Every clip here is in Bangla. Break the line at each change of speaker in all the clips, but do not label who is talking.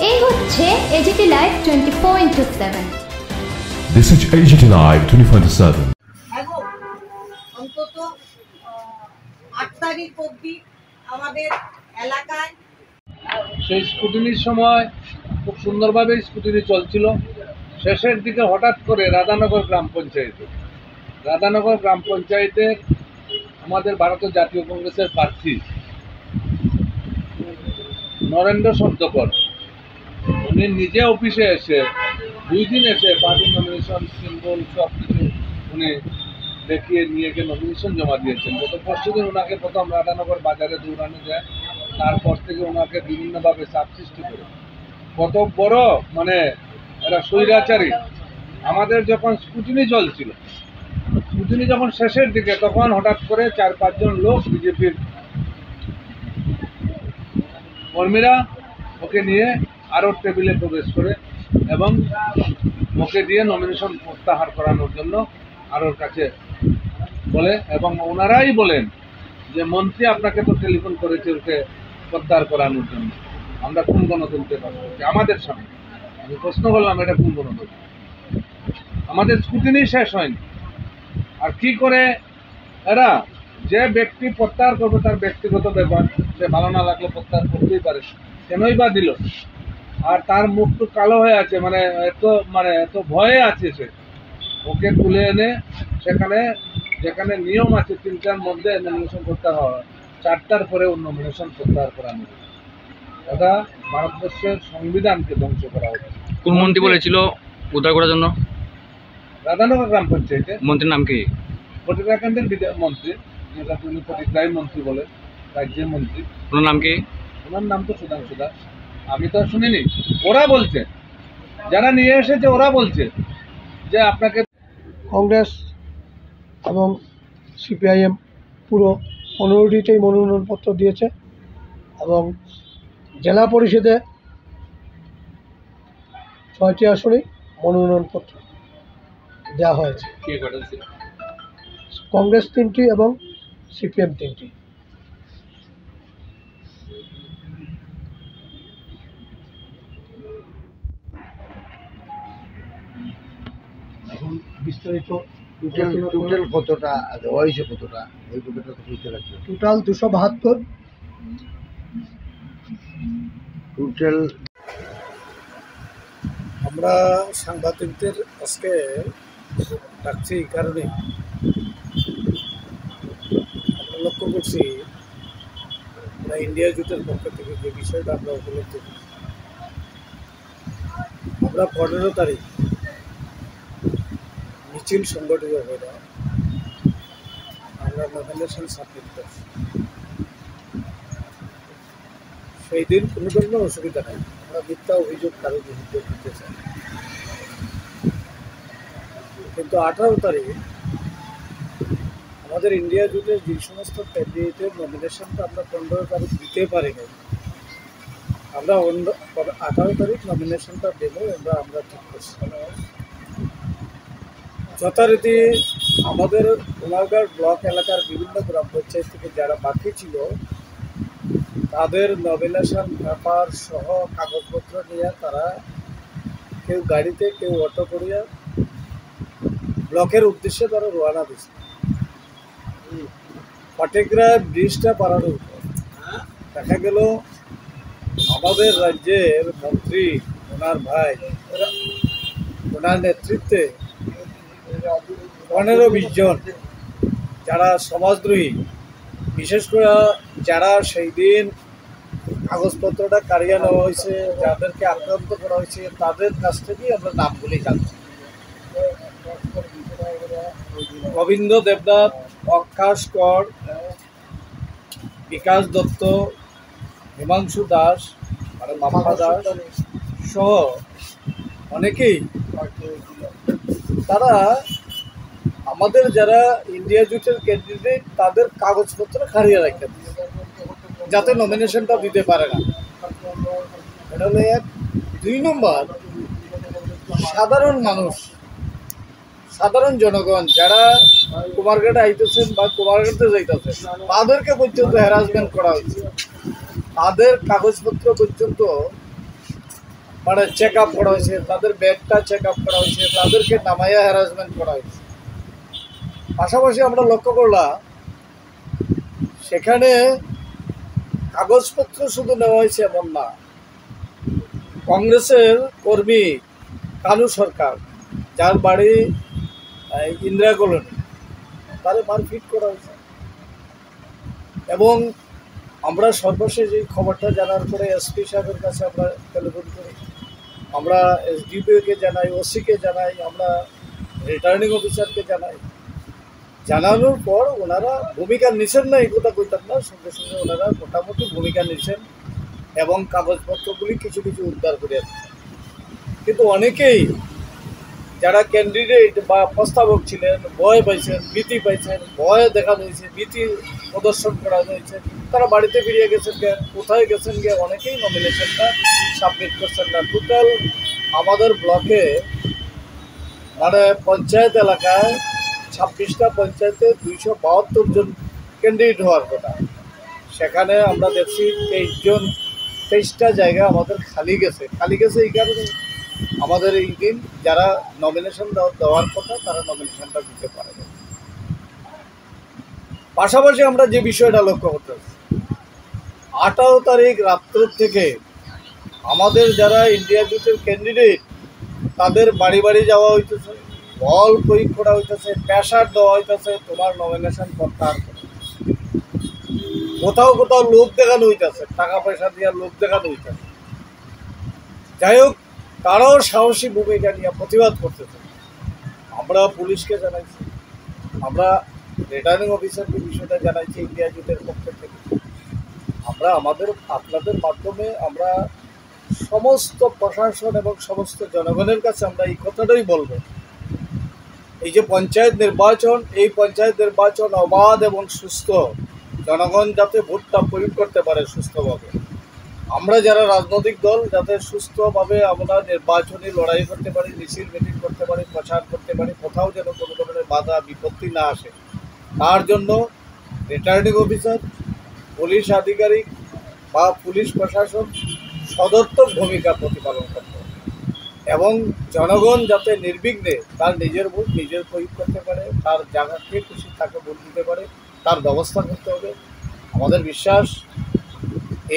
এই হচ্ছে AGT live 24/7।
This is AGT Live 24/7.
এবং অন্তত 8 তারিখ অবধি আমাদের এলাকায়
সেই স্কুটিনির সময় খুব সুন্দরভাবে স্কুটিনি চলছিল। শেষের দিকে হঠাৎ করে রাধানগর গ্রাম পঞ্চায়েতের আমাদের ভারতীয় জাতীয় কংগ্রেসের প্রার্থী নরেন্দ্র সর্দার উনি নিজে অফিসে এসে 2 দিন এসে পার্টি নমিনেশন সিম্বল সব কিছু উনি দেখিয়ে নিয়ে গিয়ে নমিনেশন জমা দিয়েছেন। গত পরশু দিন ওনাকে প্রথম রাধানগর বাজারে দৌড়ানো যায়, তারপর থেকে ওনাকে বিভিন্নভাবে চাপ সৃষ্টি করে কত বড় এরা স্বৈরাচারী। আমাদের যখন স্কুটিনি চলছিল, স্কুটিনি যখন শেষের দিকে, তখন হঠাৎ করে 4-5 জন লোক বিজেপির কর্মীরা ওকে নিয়ে আরও টেবিলে প্রবেশ করে এবং ওকে দিয়ে নমিনেশন প্রত্যাহার করানোর জন্য আরোর কাছে বলে, এবং ওনারাই বলেন যে মন্ত্রী আপনাকে তো টেলিফোন করেছে ওকে প্রত্যাহার করানোর জন্য। আমরা কোন গণতন্ত্রে পাবো আমাদের সামনে? আমি প্রশ্ন করলাম, এটা কোন গণতন্ত্র? আমাদের স্কুটিনি শেষ হয়নি, আর কি করে এরা যে ব্যক্তি প্রত্যাহার করবে তার ব্যক্তিগত ব্যাপার, সে ভালো না লাগলে প্রত্যাহার করতেই পারে, কেনই বা দিল? আর তার মুখ তো কালো হয়ে আছে, এত ভয়ে আছে সে। ওকে তুলে এনে যেখানে নিয়ম আছে 3টার মধ্যে নমিনেশন প্রত্যাহার হওয়া, 4টার পরে নমিনেশন প্রত্যাহার করানো। এটা ভারতবর্ষের সংবিধানকে ধ্বংস করা হচ্ছে।
কোন মন্ত্রী বলেছিল উদ্ধার করার জন্য?
রাধানগর গ্রাম পঞ্চায়েতে।
মন্ত্রীর নাম কি?
প্রতিরাকান্তের মন্ত্রী, যেটাকে উনি প্রতিগ্রাহী মন্ত্রী বলে, রাজ্যের মন্ত্রী।
ওনার নাম কি?
ওনার নাম তো সুধাংশু দাস। আমি তো শুনিনি, ওরা বলছে, যারা নিয়ে এসেছে ওরা বলছে যে আপনাকে।
কংগ্রেস এবং সিপিআইএম পুরো 15টিতেই মনোনয়নপত্র দিয়েছে এবং জেলা পরিষদে 6টি আসনেই মনোনয়নপত্র দেওয়া হয়েছে। কংগ্রেস 3টি এবং সিপিএম 3টি। এখন বিস্তারিত
টোটাল কতটা দেওয়া হয়েছে, কতটা এই কতটা বুঝতে লাগছে?
Total 272
total.
আমরা সাংবাদিকদের আজকে ডাকছি এই কারণে, আমরা লক্ষ্য করছি আমরা ইন্ডিয়া জোটের পক্ষ থেকে যে বিষয়টা আমরা উপলব্ধি করি, আমরা 15 তারিখ মিছিল সংগঠিত করে আমরা নমিনেশন সাবমিট করছি। সেই দিন কোনো ধরনের অসুবিধা নেই, আমরা মিথ্যা অভিযোগ কারো বিরুদ্ধে দিতে চাই। কিন্তু 18 তারিখ আমাদের ইন্ডিয়া জোটের যে সমস্ত ক্যান্ডিডেটের নমিনেশনটা আমরা 15 তারিখ দিতে পারি না, আমরা 18 তারিখ নমিনেশনটা দেবো আমরা ঠিক করছি। যথারীতি আমাদের কুমারঘাট ব্লক এলাকার বিভিন্ন গ্রাম পঞ্চায়েত থেকে যারা বাকি ছিল তাদের নমিনেশন পেপার সহ কাগজপত্র নিয়ে তারা কেউ গাড়িতে কেউ অটো করিয়া ব্লকের উদ্দেশ্যে তারা রওনা দিচ্ছে। ফটেগ্রা ব্রিজটা পারানোর পর দেখা গেল আমাদের রাজ্যের মন্ত্রী ওনার ভাই ওনার নেতৃত্বে 15-20 জন যারা সমাজদ্রোহী, বিশেষ করে যারা সেই দিন কাগজপত্রটা কারিয়ে নেওয়া হয়েছে, যাদেরকে আক্রান্ত করা হয়েছে, তাদের কাছ থেকেই আমরা নামগুলি জানছি। গোবিন্দ দেবনাথ, অক্ষাস কর, বিকাশ দত্ত, হিমাংশু দাস মামা দাস সহ অনেকেই, তারা আমাদের যারা ইন্ডিয়া জোটের ক্যান্ডিডেট তাদের কাগজপত্র খারিয়ে রাখতে যাতে নমিনেশনটা দিতে পারে না। এটা হলো 1। 2 নম্বর, সাধারণ মানুষ, সাধারণ জনগণ যারা কুমারঘাটে আইতেছেন বা কুমারঘাটে যাইতেছেন তাদেরকে পর্যন্ত হ্যারাসমেন্ট করা হয়েছে, তাদের কাগজপত্র পর্যন্ত মানে চেক আপ করা হয়েছে, তাদের ব্যাগটা চেক আপ করা হয়েছে, তাদেরকে নামাইয়া হ্যারাসমেন্ট করা হয়েছে। পাশাপাশি আমরা লক্ষ্য করলাম সেখানে কাগজপত্র শুধু নেওয়া হয়েছে এমন না, কংগ্রেসের কর্মী কানু সরকার, যার বাড়ি ইন্দিরা কলোনি, তারে মারপিট করা হয়েছে। এবং আমরা সর্বশেষ এই খবরটা জানার পরে এসপি সাহেবের কাছে আমরা টেলিফোন করি, আমরা এসডিপিওকে জানাই, ওসিকে জানাই, আমরা রিটার্নিং অফিসারকে জানাই। জানানোর পর ওনারা ভূমিকা নিচ্ছেন না, এই কথা কইতাম না, সঙ্গে সঙ্গে ওনারা মোটামুটি ভূমিকা নিচ্ছেন এবং কাগজপত্রগুলি কিছু কিছু উদ্ধার করে আসছেন। কিন্তু অনেকেই যারা ক্যান্ডিডেট বা প্রস্তাবক ছিলেন ভয় পাইছেন, ভীতি পাইছেন, ভয় দেখানো হয়েছে, ভীতি প্রদর্শন করা হয়েছে, তারা বাড়িতে ফিরিয়ে গেছেন গে, কোথায় গেছেন গিয়ে অনেকেই নমিনেশনটা সাবমিট করছেন না। টোটাল আমাদের ব্লকে মানে পঞ্চায়েত এলাকায় 26টা পঞ্চায়েতে 272 জন ক্যান্ডিডেট হওয়ার কথা, সেখানে আমরা দেখছি 23টা জায়গা আমাদের খালি গেছে। এই কারণে আমাদের এই দিন যারা নমিনেশন দেওয়ার কথা তারা নমিনেশনটা দিতে পারে না। পাশাপাশি আমরা যে বিষয়টা লক্ষ্য করতেছি, 18 তারিখ রাত্র থেকে আমাদের যারা ইন্ডিয়া জোটের ক্যান্ডিডেট তাদের বাড়ি বাড়ি যাওয়া হইতেছে, বল প্রয়োগ করা হইতেছে, প্রেশার দেওয়া হইতেছে, তোমার নমিনেশন প্রত্যাহার করে। কোথাও কোথাও লোক দেখানো হইতেছে, টাকা পয়সা দিয়ে লোক দেখানো হইতেছে। যাই হোক, তারাও সাহসী ভূমিকা নিয়ে প্রতিবাদ করতেছে। আমরা পুলিশকে জানাইছি, আমরা রিটার্নিং অফিসারকে বিষয়টা জানাইছি ইন্ডিয়া জোটের পক্ষ থেকে। আমরা আপনাদের মাধ্যমে আমরা সমস্ত প্রশাসন এবং সমস্ত জনগণের কাছে আমরা এই কথাটাই বলবো, এই যে পঞ্চায়েত নির্বাচন, এই পঞ্চায়েত নির্বাচন অবাধ এবং সুস্থ, জনগণ যাতে ভোটটা প্রয়োগ করতে পারে সুস্থভাবে। আমরা যারা রাজনৈতিক দল যাতে সুস্থভাবে আমরা নির্বাচনী লড়াই করতে পারি, মিছিল মিটিং করতে পারি, প্রচার করতে পারি, কোথাও যেন কোনো ধরনের বাধা বিপত্তি না আসে, তার জন্য রিটার্নিং অফিসার, পুলিশ আধিকারিক বা পুলিশ প্রশাসন সদর্থক ভূমিকা প্রতিপালন করতে হবে এবং জনগণ যাতে নির্বিঘ্নে তার নিজের ভোট নিজের প্রয়োগ করতে পারে, তার জায়গাকে খুশি তাকে ভোট দিতে পারে, তার ব্যবস্থা করতে হবে। আমাদের বিশ্বাস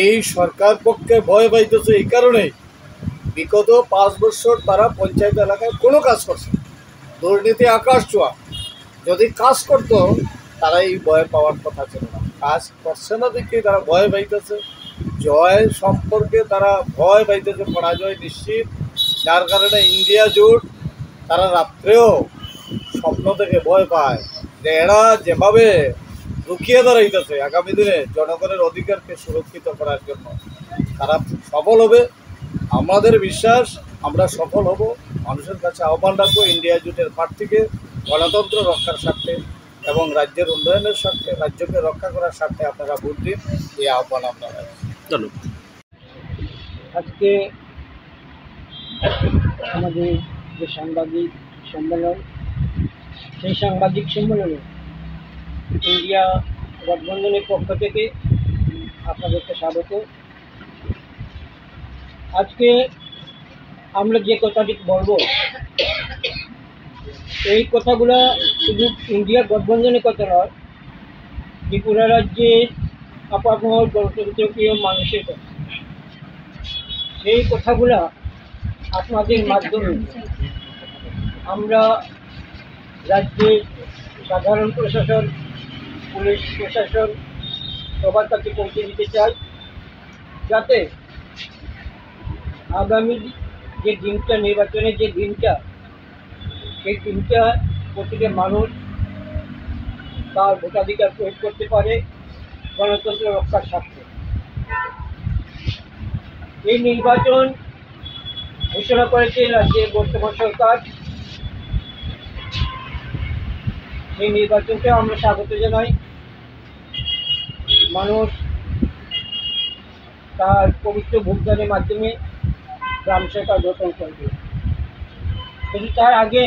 এই সরকার পক্ষে ভয় পাইতেছে এই কারণেই, বিগত 5 বছর তারা পঞ্চায়েত এলাকায় কোনো কাজ করছে, দুর্নীতি আকাশ ছোঁয়া। যদি কাজ করতো তারা এই ভয় পাওয়ার কথা ছিল না, কাজ করছে না দেখেই তারা ভয় পাইতেছে। জয় সম্পর্কে তারা ভয় পাইতেছে, পরাজয় নিশ্চিত, যার কারণে ইন্ডিয়া জোট তারা রাত্রেও স্বপ্ন থেকে ভয় পায় যে এরা যেভাবে রুখিয়ে দাঁড়াইতেছে আগামী দিনে জনগণের অধিকারকে সুরক্ষিত করার জন্য তারা সফল হবে। আমাদের বিশ্বাস আমরা সফল হব। মানুষের কাছে আহ্বান রাখবো ইন্ডিয়া জোটের প্রার্থীকে গণতন্ত্র রক্ষার স্বার্থে এবং রাজ্যের উন্নয়নের স্বার্থে, রাজ্যকে রক্ষা করার স্বার্থে আপনারা ভোট দিন, এই আহ্বান আপনারা।
ধন্যবাদ।
আজকে আমাদের যে সাংবাদিক সম্মেলন, সেই সাংবাদিক সম্মেলনে ইন্ডিয়া গঠবন্ধনের পক্ষ থেকে আপনাদেরকে স্বাগত। আজকে আমরা যে কথাটি বলবো, এই কথাগুলো শুধু ইন্ডিয়া গঠবন্ধনের কথা নয়, ত্রিপুরা রাজ্যের আপামর গণতন্ত্রপ্রিয় মানুষের কথা। সেই কথাগুলা আপনাদের মাধ্যমে আমরা রাজ্যের সাধারণ প্রশাসন, পুলিশ প্রশাসন সবার কাছে পৌঁছে দিতে চাই, যাতে আগামী যে দিনটা, নির্বাচনের যে দিনটা, সেই দিনটা প্রতিটা মানুষ তার ভোটাধিকার প্রয়োগ করতে পারে গণতন্ত্র রক্ষার স্বার্থে। এই নির্বাচন ঘোষণা করেছে রাজ্যের বর্তমান সরকার, এই নির্বাচনকে আমরা স্বাগত জানাই। মানুষ তার পবিত্র ভোটদানের মাধ্যমে গ্রাম সরকার গঠন করবে। কিন্তু তার আগে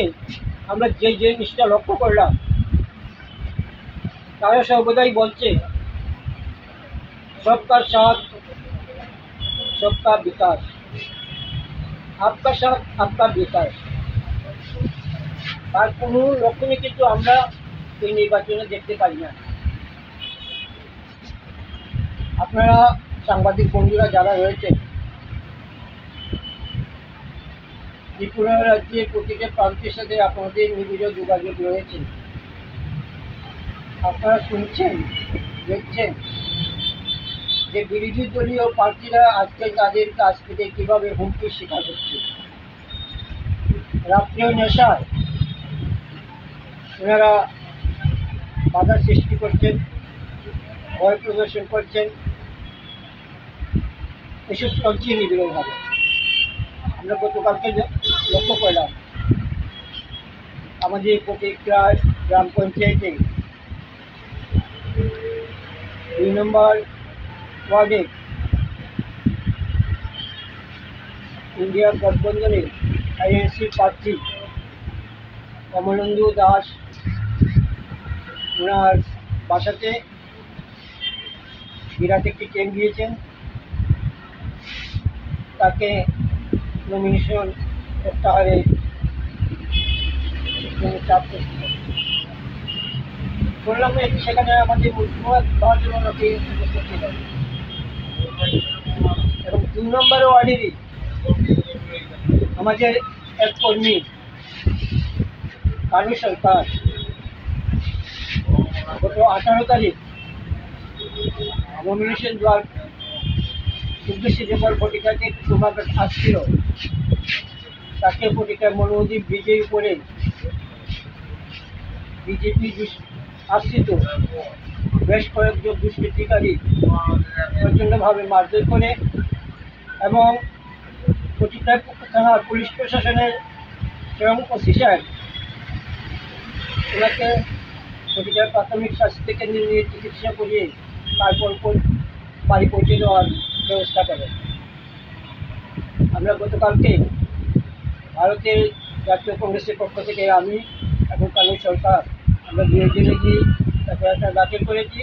আমরা যে জিনিসটা লক্ষ্য করলাম, তারা সর্বদাই বলছে সবকা সাথ সবকা বিকাশ। आपका साथ आपका विकास তার কোনো লক্ষণই কিন্তু আমরা এই নির্বাচনে দেখতে পারি না। আপনারা সাংবাদিক বন্ধুরা যারা রয়েছেন, ত্রিপুরা রাজ্যের প্রতিটা প্রান্তের সাথে আপনাদের নিবিড় যোগাযোগ রয়েছে। আপনারা শুনছেন, দেখছেন যে বিরোধী দলীয় প্রার্থীরা আজকে তাদের কাছ থেকে কীভাবে হুমকির শিকার হচ্ছে। রাত্রেও নেশায় ওনারা বাধা সৃষ্টি করছেন, ভয় প্রদর্শন করছেন, এসব চলছে নিবিড়ভাবে। আমরা গতকালকে লক্ষ্য করলাম আমাদের প্রতিক্রিয়া গ্রাম পঞ্চায়েতে 2 নম্বর ওয়ার্ডে ইন্ডিয়া গঠবন্ধনের আইএনসি প্রার্থী কমলেন্দু দাস ওনার বাসাতে বিরাট একটি ট্রেন দিয়েছেন, তাকে নমিনেশন প্রত্যাহারে চাপ করছিল। বললাম সেখানে আমাদের মুখ্যমন্ত্রী দেওয়ার জন্য নাকি উপস্থিত ছিলেন এবং 2 নম্বর ওয়ার্ডেরই আমাদের এক কর্মী কানু সরকার গত 18 তারিখ নমিনেশন দেওয়ার উদ্দেশ্যে যখন পত্রিকাতে তোমাকে আসছিল, তাকে পত্রিকার মনোযোগ বিজয়ী করে বিজেপি আশ্রিত বেশ কয়েকজন দুষ্কৃতিকারী প্রচণ্ডভাবে মারধর করে এবং প্রতিটা থানার পুলিশ প্রশাসনের স্বয়ং ওসি সাহেব ওনাকে প্রতিটার প্রাথমিক স্বাস্থ্য কেন্দ্রে নিয়ে চিকিৎসা করিয়ে তারপর বাড়ি পৌঁছে দেওয়ার ব্যবস্থা করেন। আমরা গতকালকে ভারতের জাতীয় কংগ্রেসের পক্ষ থেকে আমি এবং কানু সরকার আমরা দুজনে গিয়ে একটা দাখিল করেছি।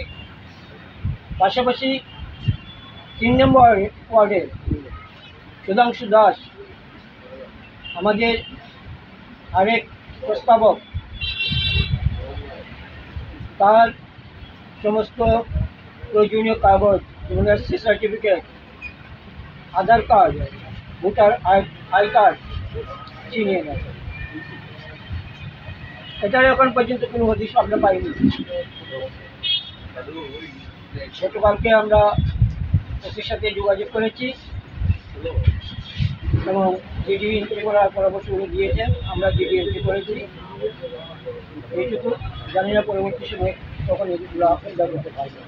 পাশাপাশি 3 নম্বর ওয়ার্ডের সুধাংশু দাস আমাদের আরেক প্রস্তাবক, তার সমস্ত প্রয়োজনীয় কাগজ যেমন SC certificate, Aadhaar card, voter I card চিনিয়ে গেছে। এটার এখন পর্যন্ত কোনো হদিশ আমরা পাইনি। গতকালকে আমরা ওসির সাথে যোগাযোগ করেছি এবং জিডি এন্ট্রি করার পরামর্শ উনি দিয়েছেন, আমরা জিডি এন্ট্রি করেছি। এইটুকু জানি না পরবর্তী সময় তখন এগুলো আপনারা করতে পারবেন।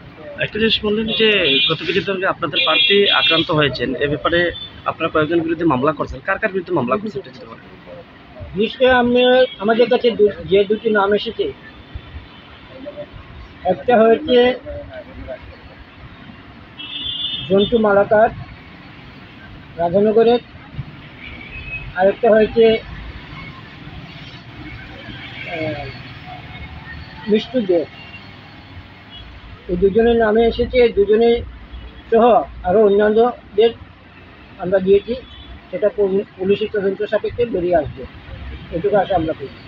একটা জিনিস বললেন যে গত কিছুদিন আগে আপনাদের প্রার্থী আক্রান্ত হয়েছেন, এ ব্যাপারে আপনারা কয়েকজনের বিরুদ্ধে মামলা করছেন, কার কার বিরুদ্ধে মামলা করছেন?
নিশ্চয় আমাদের কাছে যে 2টি নাম এসেছে, একটা হয়েছে জন্টু মালাকার রাধানগরের, আরেকটা হয়েছে মিষ্টু দেব। এই দুজনের নামে এসেছে, দুজনে সহ আরও অন্যান্যদের আমরা দিয়েছি, সেটা পুলিশের তদন্ত সাপেক্ষে বেরিয়ে আসবে। এটুকু আশা আমরা পেয়েছি।